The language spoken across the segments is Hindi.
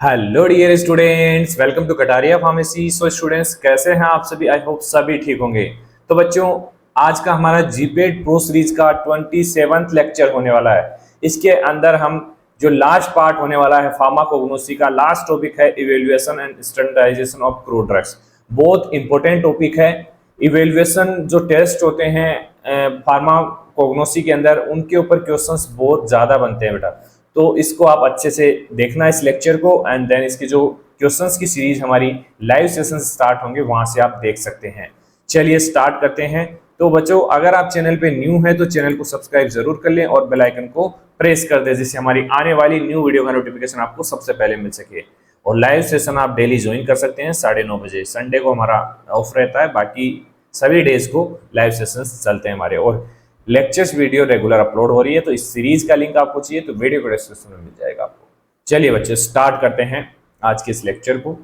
Hello dear students, welcome to Kataria pharmacy. So students, कैसे हैं आप सभी? आई होप सभी ठीक होंगे। तो बच्चों, आज का हमारा जीपेट प्रो सीरीज का 27वां लेक्चर होने वाला है। इसके अंदर हम जो लास्ट पार्ट होने वाला है फार्माकोग्नोसी का लास्ट टॉपिक है evaluation and standardisation of crude drugs. बहुत इंपॉर्टेंट टॉपिक है। इवेल्युएशन जो टेस्ट होते हैं फार्माकोग्नोसी के अंदर, उनके ऊपर क्वेश्चंस बहुत ज्यादा बनते हैं बेटा। तो इसको आप अच्छे से देखना इस लेक्चर को, एंड देन इसकी जो क्वेश्चंस की सीरीज हमारी लाइव सेशन स्टार्ट होंगे वहां से आप देख सकते हैं। चलिए स्टार्ट करते हैं। तो बच्चों, अगर आप चैनल पे न्यू हैं तो चैनल को सब्सक्राइब जरूर कर लें और बेल आइकन को प्रेस कर दें, जिससे हमारी आने वाली न्यू वीडियो का नोटिफिकेशन आपको सबसे पहले मिल सके। और लाइव सेशन आप डेली ज्वाइन कर सकते हैं 9:30 बजे। संडे को हमारा ऑफ रहता है, बाकी सभी डेज को लाइव सेशन चलते हैं हमारे। और लेक्चर्स वीडियो रेगुलर अपलोड हो रही है, तो इस सीरीज का लिंक आपको चाहिए तो वीडियो को डिस्क्रिप्शन में मिल जाएगा आपको। चलिए बच्चे, स्टार्ट करते हैं आज के इस लेक्चर को।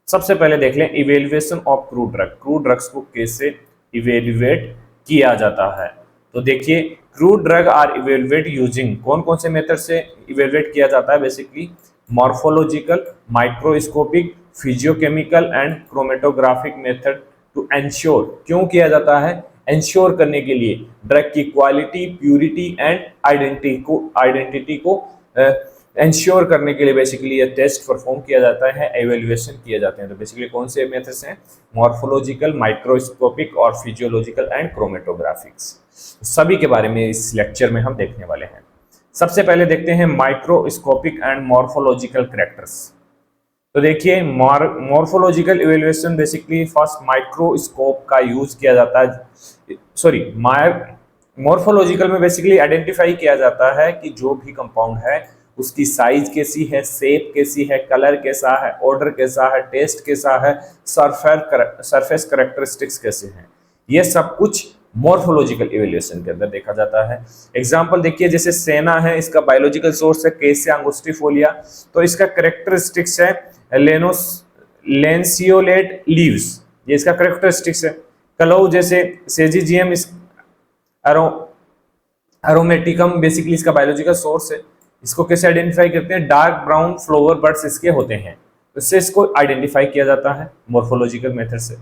सबसे पहले देख लें evaluation of crude drug. Crude drugs को कैसे इवेल्युएट किया जाता है। तो देखिए, crude drug are evaluate using, कौन कौन से मेथड से इवेल्युएट किया जाता है? Basically morphological, microscopic, physicochemical and chromatographic method to ensure. क्यों किया जाता है? इंश्योर करने के लिए ड्रग की क्वालिटी, प्यूरिटी एंड आइडेंटिटी को इंश्योर करने के लिए बेसिकली ये टेस्ट परफॉर्म किया जाता है, एवेल्युएशन किए जाते हैं। तो बेसिकली कौन से मेथड्स हैं? मॉर्फोलॉजिकल, माइक्रोस्कोपिक और फिजियोलॉजिकल एंड क्रोमेटोग्राफिक्स। सभी के बारे में इस लेक्चर में हम देखने वाले हैं। सबसे पहले देखते हैं माइक्रोस्कोपिक एंड मॉर्फोलॉजिकल कैरेक्टर्स। तो देखिए, morphological evaluation basically first microscope का यूज किया जाता है। सॉरी, मॉर्फोलॉजिकल में बेसिकली आइडेंटिफाई किया जाता है कि जो भी कंपाउंड है उसकी साइज कैसी है, शेप कैसी है, कलर कैसा है, ऑर्डर कैसा है, टेस्ट कैसा है, सरफेस कैरेक्टरिस्टिक्स कैसे हैं। ये सब कुछ मॉर्फोलॉजिकल इवेल्युएशन के अंदर देखा जाता है। एग्जांपल देखिए, जैसे सेना है, इसका बायोलॉजिकल सोर्स है कैसिया अंगुस्टिफोलिया। तो इसका कैरेक्टरिस्टिक्स है लेंसियोलेट लीव्स, ये इसका कैरेक्टरिस्टिक्स है। कलौ जैसे सेजिजियम एरोमेटिकम, बेसिकली इसका बायोलॉजिकल सोर्स है। इसको कैसे आइडेंटिफाई करते हैं? डार्क ब्राउन फ्लावर बड्स इसके होते हैं, इससे इसको आइडेंटिफाई किया जाता है मॉर्फोलॉजिकल मेथड से।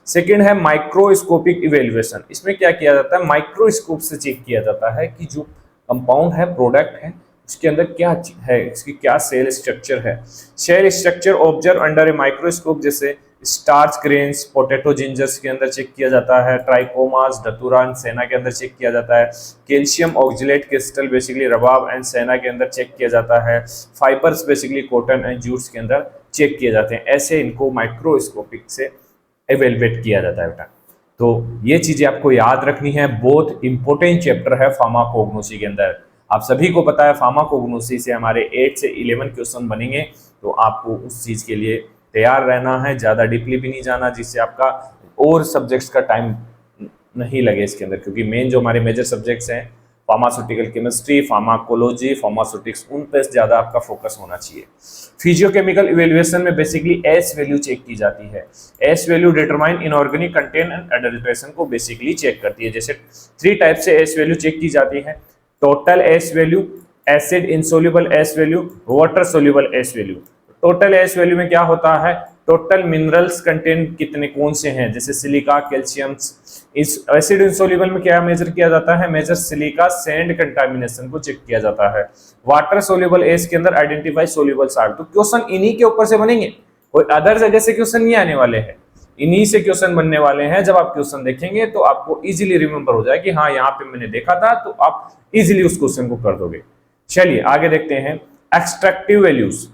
सेकंड है माइक्रोस्कोपिक इवेल्युएशन। इसमें क्या किया जाता है? माइक्रोस्कोप से चेक किया जाता है कि जो कंपाउंड है, प्रोडक्ट है, उसके अंदर क्या है, इसकी क्या सेल स्ट्रक्चर है। Cell structure observe under a microscope, जैसे स्टार्च ग्रेन्स, पोटैटो जिंजर्स के अंदर चेक किया जाता है। ट्राइकोमास, धतूरा एंड सेना के अंदर चेक किया जाता है। Calcium oxalate crystal basically rhubarb and senna के अंदर चेक किया जाता है। Fibres basically cotton and jutes के अंदर चेक किए जाते हैं। ऐसे इनको माइक्रोस्कोपिक से एवेल्युएट किया जाता है बेटा। तो ये चीजें आपको याद रखनी है, बहुत इंपॉर्टेंट चैप्टर है फार्माकोग्नोसी के अंदर। आप सभी को पता है फार्माकोग्नोसी से हमारे 8 से 11 क्वेश्चन बनेंगे, तो आपको उस चीज के लिए तैयार रहना है, ज्यादा डीपली भी नहीं जाना, जिससे आपका और सब्जेक्ट्स का टाइम नहीं लगे इसके अंदर। क्योंकि मेन जो हमारे मेजर सब्जेक्ट्स हैं फार्मास्यूटिकल केमिस्ट्री, फार्माकोलॉजी, फार्मास्यूटिक्स, उन पर ज्यादा आपका फोकस होना चाहिए। फिजियोकेमिकल इवेल्युएशन में बेसिकली एस वैल्यू चेक की जाती है। S value determine inorganic content and adulteration को बेसिकली चेक करती है। जैसे 3 टाइप से एस वैल्यू चेक की जाती है: total S value, acid insoluble S value, water soluble S value. Total S value में क्या होता है? टोटल मिनरल्स कंटेंट कितने कौन से हैं, जैसे सिलिका, कैल्शियम। इस एसिड इनसोल्यूबल में क्या मेजर किया जाता है? मेजर सिलिका सैंड कंटामिनेशन को चेक किया जाता है। वाटर सोल्यूबल एस के अंदर आइडेंटिफाई सोल्यूबल साल्ट। तो क्वेश्चन इन्हीं के ऊपर से बनेंगे, कोई अदर जगह से क्वेश्चन नहीं आने वाले हैं, इन्हीं से क्वेश्चन बनने वाले हैं। जब आप क्वेश्चन देखेंगे तो आपको इजीली रिमेंबर हो जाए कि हाँ, यहाँ पे मैंने देखा था, तो आप इजीली उस क्वेश्चन को कर दोगे। चलिए आगे देखते हैं। एक्सट्रैक्टिव वैल्यूज,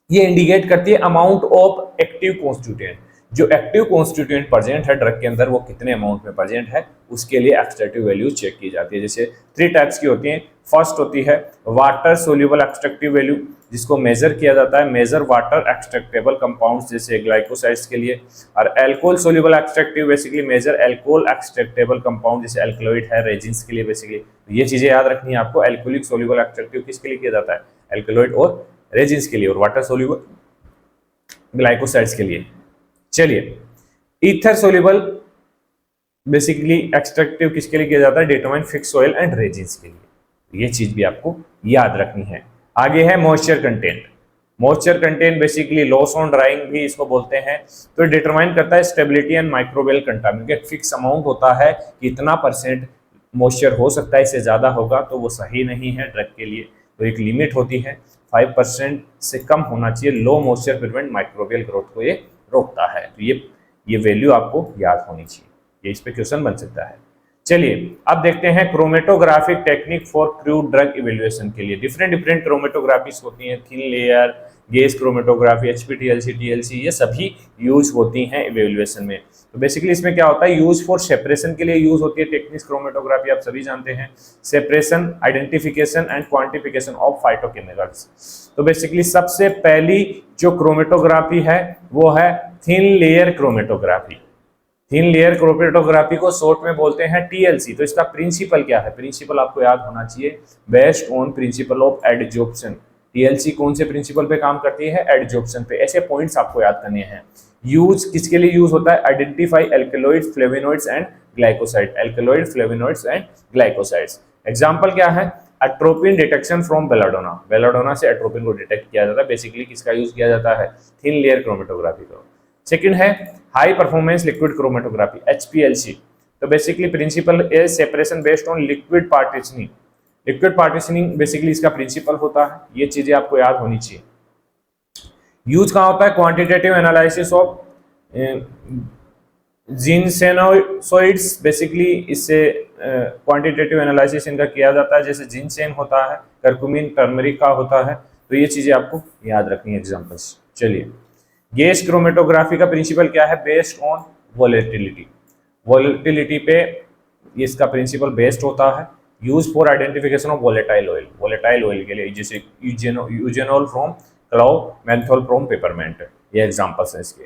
ये इंडिकेट करती है अमाउंट ऑफ एक्टिव कॉन्स्टिट्यूएंट। जो एक्टिव कॉन्स्टिट्यूएंट प्रेजेंट है ड्रग के अंदर, वो कितने अमाउंट में प्रेजेंट है, उसके लिए एक्सट्रैक्टिव वैल्यू चेक की जाती है। जैसे 3 टाइप्स की होती हैं। फर्स्ट होती है वाटर सोल्यूबल एक्सट्रैक्टिव वैल्यू, जिसको मेजर किया जाता है मेजर वाटर एक्सट्रैक्टेबल कंपाउंड्स जैसे ग्लाइकोसाइड्स के लिए। और alcohol soluble extractive basically measure alcohol extractable compound जैसे अल्कलॉइड है, रेजिन्स के लिए बेसिकली। ये चीजें याद रखनी है आपको। अल्कोहलिक सोल्यूबल एक्सट्रैक्टिव किसके लिए किया जाता है? अल्कलॉइड और रेजिन्स के लिए। और वाटर सोल्यूबल ग्लाइकोसाइड्स के लिए। चलिए, ईथर सोल्यूबल बेसिकली एक्सट्रैक्टिव किसके लिए किया जाता है? Determine fix oil and resins के लिए। ये चीज भी आपको याद रखनी है। आगे है moisture content. Moisture content basically loss on drawing भी इसको बोलते हैं। तो डिटरमाइन करता है स्टेबिलिटी एंड माइक्रोबियल कंटामिनेंट, एक फिक्स अमाउंट होता है कि इतना % मॉइस्चर हो सकता है, इससे ज़्यादा होगा तो वो सही नहीं है ड्रग के लिए। तो एक लिमिट होती है 5% से कम होना चाहिए। Low moisture prevent microbial growth को ये रोकता है। तो ये वैल्यू आपको याद होनी चाहिए, ये इस पे क्वेश्चन बन सकता है। चलिए अब देखते हैं chromatographic technique for crude drug evaluation के लिए। डिफरेंट क्रोमेटोग्राफीज होती हैं, thin layer, gas chromatography, HPTLC, TLC, ये सभी यूज होती हैं इवेल्युएशन में। तो बेसिकली इसमें क्या होता है, यूज फॉर सेपरेशन के लिए यूज होती है टेक्निक्स क्रोमेटोग्राफी, आप सभी जानते हैं। Separation, identification and quantification of phytochemicals. तो बेसिकली सबसे पहली जो क्रोमेटोग्राफी है वो है thin layer chromatography. Thin layer chromatography को शॉर्ट में बोलते हैं TLC। तो इसका प्रिंसिपल क्या है, प्रिंसिपल आपको याद होना चाहिए, based on principle of adsorption. TLC कौन से प्रिंसिपल पे काम करती है, एडजॉर्प्शन पे। ऐसे पॉइंट्स आपको याद करने हैं। यूज किसके लिए यूज होता है, identify alkaloids, flavonoids and glycoside. Alkaloid, flavonoids and glycosides. Example क्या है, atropine detection from belladonna. Belladonna से एट्रोपिन को डिटेक्ट किया जाता है। बेसिकली किसका यूज किया जाता है, थिन लेयर क्रोमेटोग्राफी को। सेकंड है high performance liquid chromatography, HPLC। तो basically principle is separation based on liquid partitioning. Liquid partitioning basically इसका प्रिंसिपल होता है, ये चीजें आपको याद होनी चाहिए। यूज कहाँ होता है, क्वांटिटेटिव एनालिसिस ऑफ जिनसेनोइड्स। बेसिकली इससे क्वांटिटेटिव एनालिसिस इनका किया जाता है, जैसे जिनसेन होता है, करकुमिन, टर्मरिक का होता है। तो ये चीजें आपको याद रखनी है एग्जांपल्स। चलिए गैस क्रोमेटोग्राफी का प्रिंसिपल क्या है, बेस्ड ऑन वोलेटिलिटी। वोलेटिलिटी पे इसका प्रिंसिपल बेस्ड होता है। Use for identification of volatile oil. Volatile oil के लिए जैसे eugenol from clove, menthol from peppermint, ये एग्जांपल्स हैं इसके।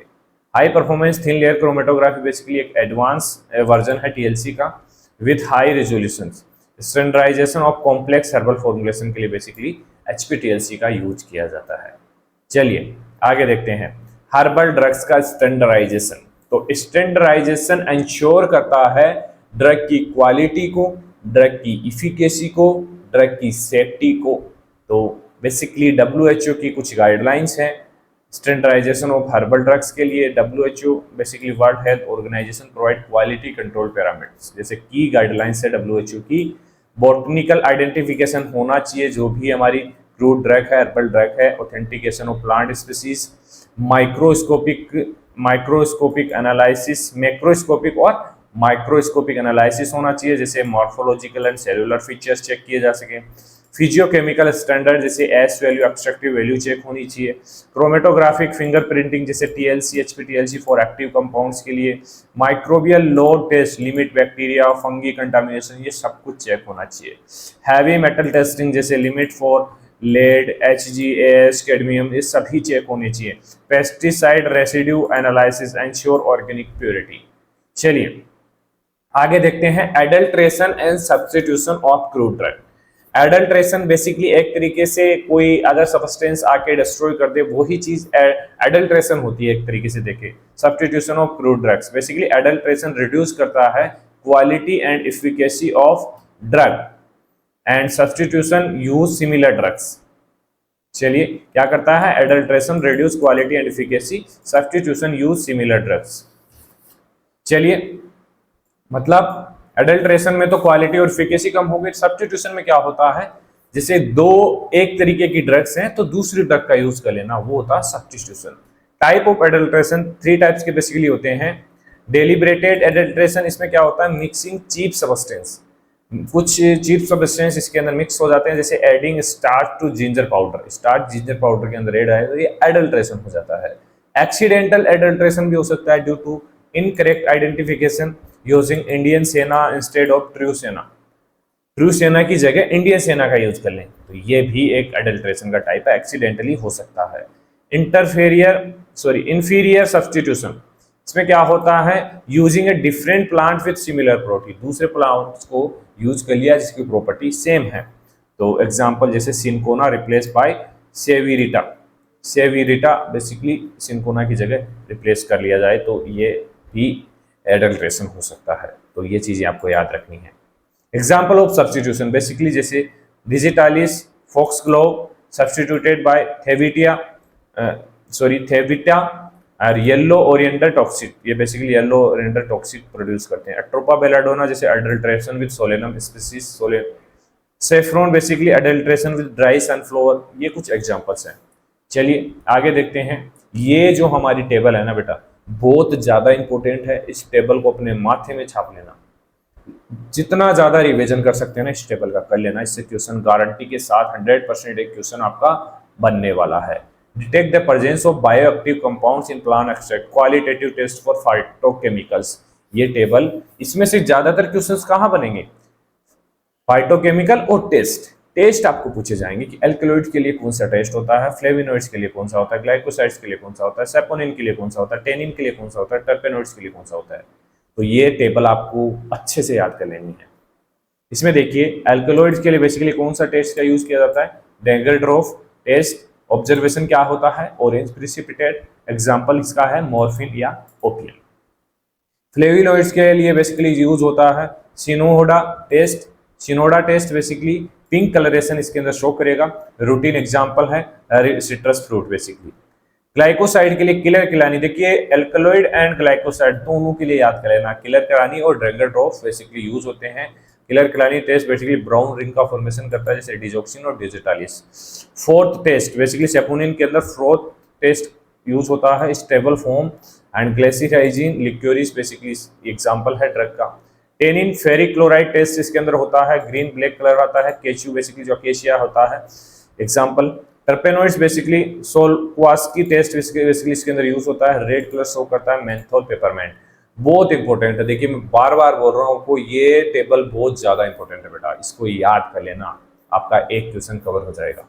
High performance thin layer chromatography basically एक एडवांस वर्जन है TLC का with high resolution. Standardisation of complex herbal formulation के लिए बेसिकली HPTLC का यूज किया जाता है। चलिए आगे देखते हैं हर्बल ड्रग्स का स्टैंडर्डाइजेशन। तो स्टैंडर्डाइजेशन इंश्योर करता है ड्रग की क्वालिटी को, ड्रग की इफिकेसी को, ड्रग की सेफ्टी को। तो बेसिकली WHO की कुछ गाइडलाइंस हैं स्टैंडर्डाइजेशन ऑफ हर्बल ड्रग्स के लिए। WHO basically world health organisation provide quality control parameters. जैसे की गाइडलाइंस है WHO की, बॉटनिकल आइडेंटिफिकेशन होना चाहिए जो भी हमारी क्रूड ड्रग है, हर्बल ड्रग है, authentication of plant species, microscopic analysis, macroscopic और माइक्रोस्कोपिक एनालिसिस होना चाहिए, जैसे morphological and cellular features check किए जा सके। फिजियोकेमिकल स्टैंडर्ड जैसे ash value, extractive value check होनी चाहिए। क्रोमेटोग्राफिक फिंगरप्रिंटिंग जैसे TLC, HPTLC for active compounds के लिए। Microbial load test, limit bacteria, fungi contamination, ये सब कुछ चेक होना चाहिए। हैवी मेटल टेस्टिंग जैसे limit for lead, HgAs, cadmium, ये सभी चेक होने चाहिए। Pesticide residue analysis ensure organic purity. चलिए आगे देखते हैं adulteration and substitution of crude drug. Adulteration basically एक तरीके से कोई अगर सब्सटेंस आके डिस्ट्रॉय कर दे, वही चीज एडल्ट्रेशन होती है एक तरीके से देखे। Substitution of crude drugs basically adulteration reduce करता है quality and efficacy of drug and substitution use similar drugs. चलिए क्या करता है, adulteration reduce quality and efficacy, substitution use similar drugs. चलिए मतलब एडल्ट्रेशन में तो क्वालिटी और एफिकेसी कम हो गई। सब्स्टिट्यूशन में क्या होता है, जैसे एक तरीके की ड्रग्स हैं तो दूसरी ड्रग का यूज कर लेना, वो होता है substitution. Type of adulteration 3 types के बेसिकली होते हैं। डेलिब्रेटेड एडल्ट्रेशन, इसमें क्या होता है, मिक्सिंग चीप सब्सटेंस, कुछ चीप सब्सटेंस इसके अंदर मिक्स हो जाते हैं, जैसे adding starch to ginger powder. Starch ginger powder के अंदर ऐड है तो ये एडल्ट्रेशन हो जाता है। एक्सीडेंटल एडल्ट्रेशन भी हो सकता है due to incorrect identification using Indian senna instead of true senna. True senna की जगह इंडियन सेना का यूज कर लें, तो ये भी एक एडल्ट्रेशन का टाइप है, एक्सीडेंटली हो सकता है। इंफीरियर सब्स्टिट्यूशन, इसमें क्या होता है, using a different plant with similar property, दूसरे प्लांट्स को यूज कर लिया जिसकी प्रॉपर्टी सेम है। तो एग्जांपल जैसे सिंकोना रिप्लेस बाय सेविरिटा। सेविरिटा बेसिकली सिंकोना की जगह रिप्लेस कर लिया जाए तो ये भी एडल्ट्रेशन हो सकता है। तो ये चीजें आपको याद रखनी है। एग्जाम्पल ऑफ सब्स्टिट्यूशन बेसिकली जैसे digitalis foxglove substituted by thevetia, sorry thevetia और येलो ओरिएंटल टॉक्सिक, ये basically yellow oriental toxic produce करते हैं। अट्रोपा बेलाडोना जैसे adulteration with solanum species solanum, saffron basically adulteration with dry sunflower, ये कुछ एग्जांपल्स हैं। चलिए आगे देखते हैं। ये जो हमारी टेबल है ना बेटा, बहुत ज्यादा इंपॉर्टेंट है, इस टेबल को अपने माथे में छाप लेना। जितना ज्यादा रिवीजन कर सकते हैं ना इस टेबल का कर लेना, इससे क्वेश्चन गारंटी के साथ 100% एक क्वेश्चन आपका बनने वाला है। Detect the presence of bioactive compounds in plant extract, qualitative test for phytochemicals. ये टेबल, इसमें से ज्यादातर क्वेश्चंस कहां बनेंगे, फाइटोकेमिकल और टेस्ट। टेस्ट आपको पूछे जाएंगे कि एल्कलॉइड के लिए कौन सा टेस्ट होता है, फ्लेविनॉइड्स के लिए कौन सा होता है, ग्लाइकोसाइड्स के लिए कौन सा होता है, सेपोनिन के लिए कौन सा होता है, टेनिन के लिए कौन सा होता है, टर्पेनॉइड्स के लिए कौन सा होता है। तो ये टेबल आपको अच्छे से याद कर लेनी है। इसमें देखिए एल्कलॉइड्स के लिए बेसिकली कौन सा टेस्ट का यूज किया जाता है, डेंगलड्रॉफ टेस्ट। ऑब्जर्वेशन क्या होता है, ऑरेंज प्रिसिपिटेट, एग्जांपल इसका है मॉर्फिन या ओपियम। फ्लेविनॉइड्स के लिए बेसिकली यूज होता है Shinoda test. Shinoda test basically pink coloration इसके अंदर शो करेगा। रूटीन एग्जांपल है सिट्रस फ्रूट बेसिकली। ग्लाइकोसाइड के लिए किलर किलानी, देखिए एल्कलॉइड एंड ग्लाइकोसाइड दोनों के लिए याद कर लेना, किलर किलानी और ड्रैगनड्रॉफ बेसिकली यूज होते हैं। Keller Killiani test basically brown ring का फॉर्मेशन करता है जैसे डिजॉक्सिन और digitalis. Froth test basically saponin के अंदर फोर्थ टेस्ट यूज होता है, stable foam and glycyrrhizin liquorice basically example है ड्रग का। टेनिन फेरिक क्लोराइड टेस्ट इसके अंदर होता है, ग्रीन ब्लैक कलर आता है। केचू बेसिकली जो अकेशिया होता है example. Terpenoids basically salkowski test basically इसके अंदर यूज होता है, रेड कलर शो करता है, मेंथोल पेपरमेंट। बहुत इंपॉर्टेंट है, देखिए मैं बार बार बोल रहा हूँ आपको, ये टेबल बहुत ज्यादा इंपॉर्टेंट है बेटा, इसको याद कर लेना, आपका एक क्वेश्चन कवर हो जाएगा।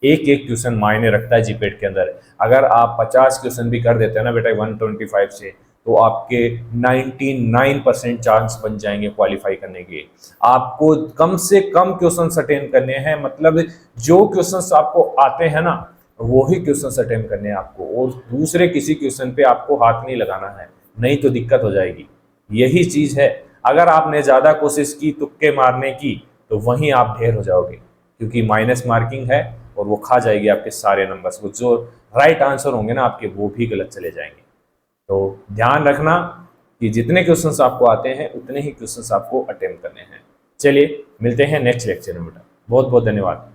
एक एक क्वेश्चन मायने रखता है जीपेट के अंदर। अगर आप 50 क्वेश्चन भी कर देते हैं ना बेटा 125 से, तो आपके 99% चांस बन जाएंगे क्वालिफाई करने के। आपको कम से कम क्वेश्चन अटेम्प्ट करने हैं, मतलब जो क्वेश्चन आपको आते हैं ना वही क्वेश्चन अटेम्प्ट करने हैं आपको, और दूसरे किसी क्वेश्चन पे आपको हाथ नहीं लगाना है, नहीं तो दिक्कत हो जाएगी। यही चीज है, अगर आपने ज्यादा कोशिश की तुक्के मारने की तो वहीं आप ढेर हो जाओगे, क्योंकि माइनस मार्किंग है और वो खा जाएगी आपके सारे नंबर्स को। जो राइट आंसर होंगे ना आपके वो भी गलत चले जाएंगे। तो ध्यान रखना कि जितने क्वेश्चंस आपको आते हैं उतने ही क्वेश्चंस आपको अटेम्प्ट करने हैं। चलिए मिलते हैं नेक्स्ट लेक्चर में बेटा, बहुत बहुत धन्यवाद।